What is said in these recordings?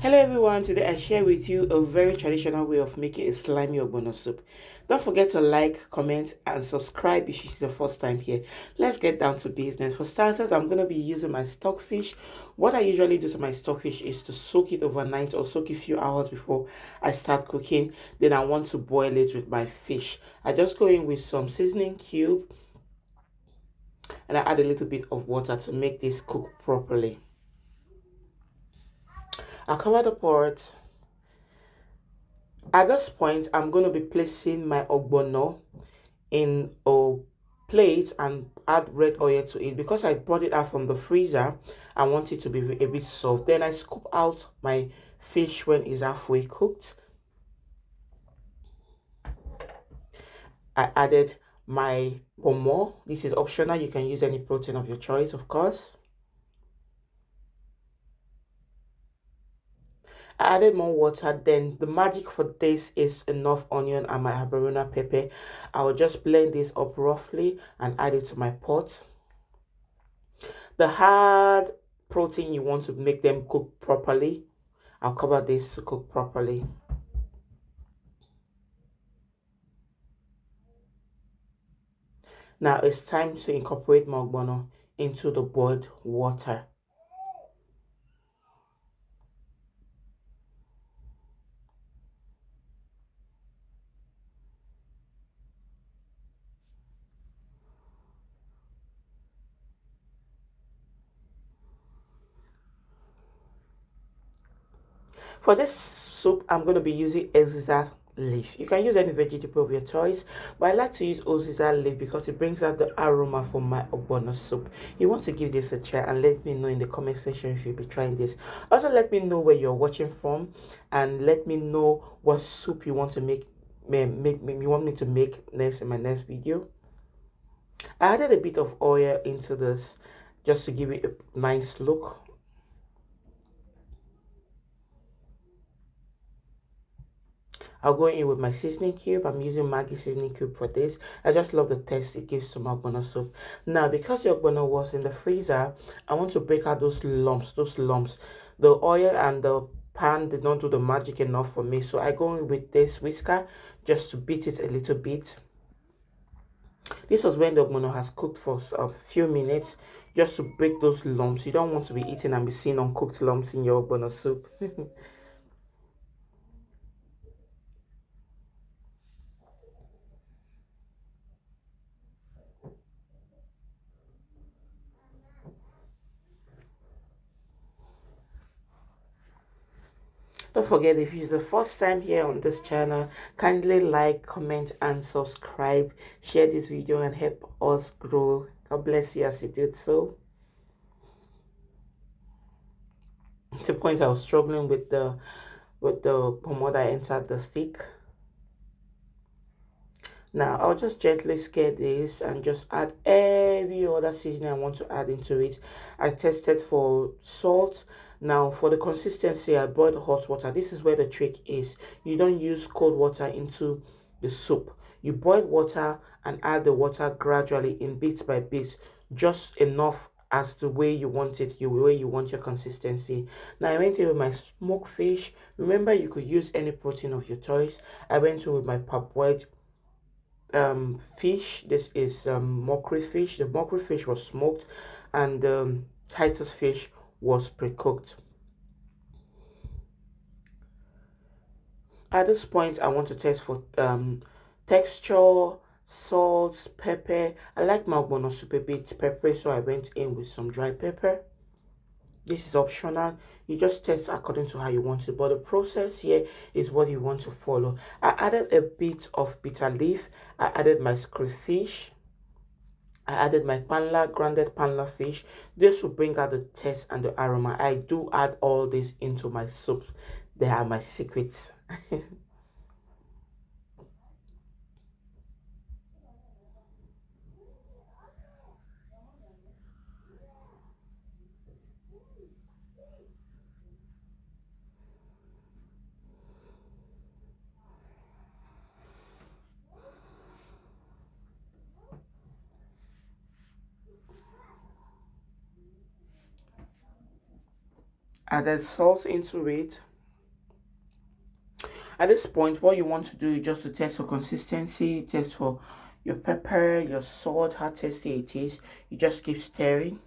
Hello everyone, today I share with you a very traditional way of making a slimy ogbono soup. Don't forget to like, comment and subscribe if it's the first time here. Let's get down to business. For starters, I'm going to be using my stockfish. What I usually do to my stockfish is to soak it overnight or soak it a few hours before I start cooking. Then I want to boil it with my fish. I just go in with some seasoning cube and I add a little bit of water to make this cook properly. I'll cover the pot. At this point, I'm going to be placing my ogbono in a plate and add red oil to it. Because I brought it out from the freezer, I want it to be a bit soft. Then I scoop out my fish when it's halfway cooked. I added my pomo. This is optional. You can use any protein of your choice, of course. I added more water. Then the magic for this is enough onion and my habanero pepper. I will just blend this up roughly and add it to my pot. The hard protein you want to make them cook properly. I'll cover this to cook properly. Now it's time to incorporate my ogbono into the boiled water. For this soup, I'm going to be using uziza leaf. You can use any vegetable of your choice, but I like to use uziza leaf because it brings out the aroma from my ogbono soup. You want to give this a try and let me know in the comment section if you'll be trying this. Also, let me know where you're watching from and let me know what soup you want to make. You want me to make next in my next video. I added a bit of oil into this just to give it a nice look. I'll go in with my seasoning cube. I'm using Maggi seasoning cube for this. I just love the taste it gives to my ogbono soup. Now, because the ogbono was in the freezer, I want to break out those lumps, The oil and the pan did not do the magic enough for me, so I go in with this whisker just to beat it a little bit. This was when the ogbono has cooked for a few minutes, just to break those lumps. You don't want to be eating and be seeing uncooked lumps in your ogbono soup. Don't forget, if it's the first time here on this channel, kindly like, comment and subscribe. Share this video and help us grow. God bless you as you did so. At the point I was struggling with the pomade that entered the stick. Now I'll just gently scare this and just add every other seasoning I want to add into it. I tested for salt. Now for the consistency, I boiled hot water. This is where the trick is. You don't use cold water into the soup. You boil water and add the water gradually in bits by bits, just enough as the way you want it, the way you want your consistency. Now I went in with my smoked fish. Remember, you could use any protein of your choice. I went in with my parboiled fish. This is mockery fish. The mockery fish was smoked and Titus fish was pre-cooked. At this point, I want to test for texture, salt, pepper. I like my ogbono soup a bit peppery, so I went in with some dry pepper. This is optional. You just test according to how you want it, but the process here is what you want to follow. I added a bit of bitter leaf. I added my crayfish. I added my panla, grounded panla fish. This will bring out the taste and the aroma. I do add all this into my soup. They are my secrets. Added salt into it. At this point, what you want to do is just to test for consistency, test for your pepper, your salt, how tasty it is. You just keep stirring.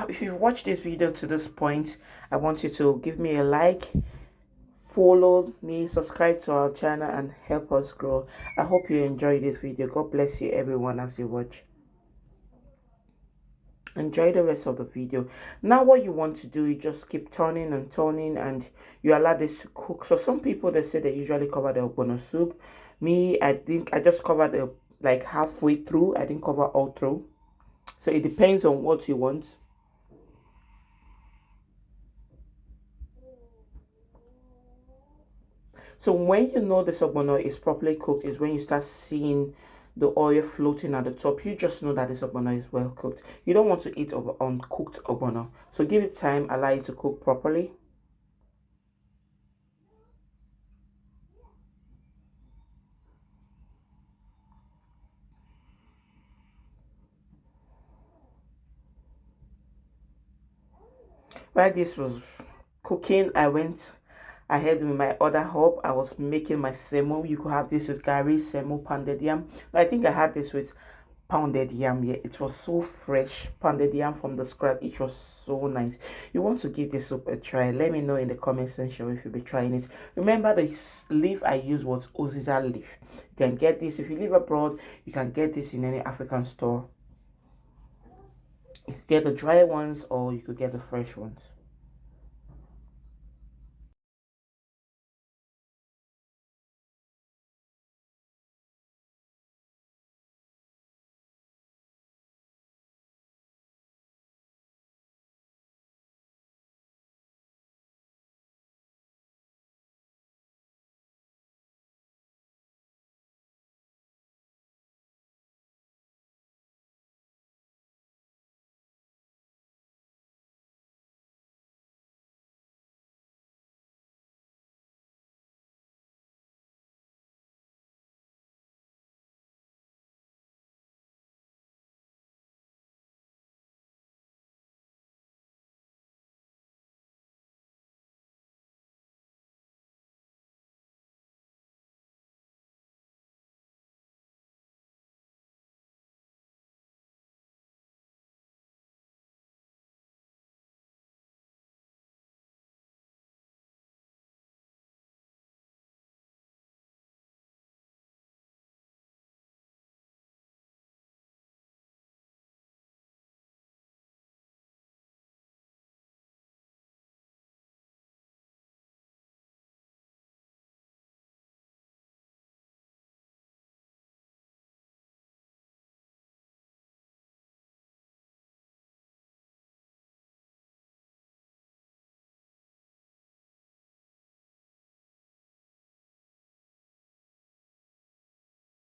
If you've watched this video to this point, I want you to give me a like, follow me, subscribe to our channel, and help us grow. I hope you enjoyed this video. God bless you everyone as you watch. Enjoy the rest of the video. Now what you want to do is just keep turning and turning, and you allow this to cook. So some people, they say they usually cover the ogbono soup. Me, I think I just covered the like halfway through. I didn't cover all through, so it depends on what you want. So when you know the ogbono is properly cooked is when you start seeing the oil floating at the top. You just know that this ogbono is well cooked. You don't want to eat uncooked ogbono. So give it time, allow it to cook properly. While this was cooking, I went ahead with my other herb. I was making my semo. You could have this with gari, semo, pounded yam. But I think I had this with pounded yam. Yeah, it was so fresh, pounded yam from the scratch. It was so nice. You want to give this soup a try? Let me know in the comment section if you'll be trying it. Remember, the leaf I used was oziza leaf. You can get this if you live abroad. You can get this in any African store. You could get the dry ones or you could get the fresh ones.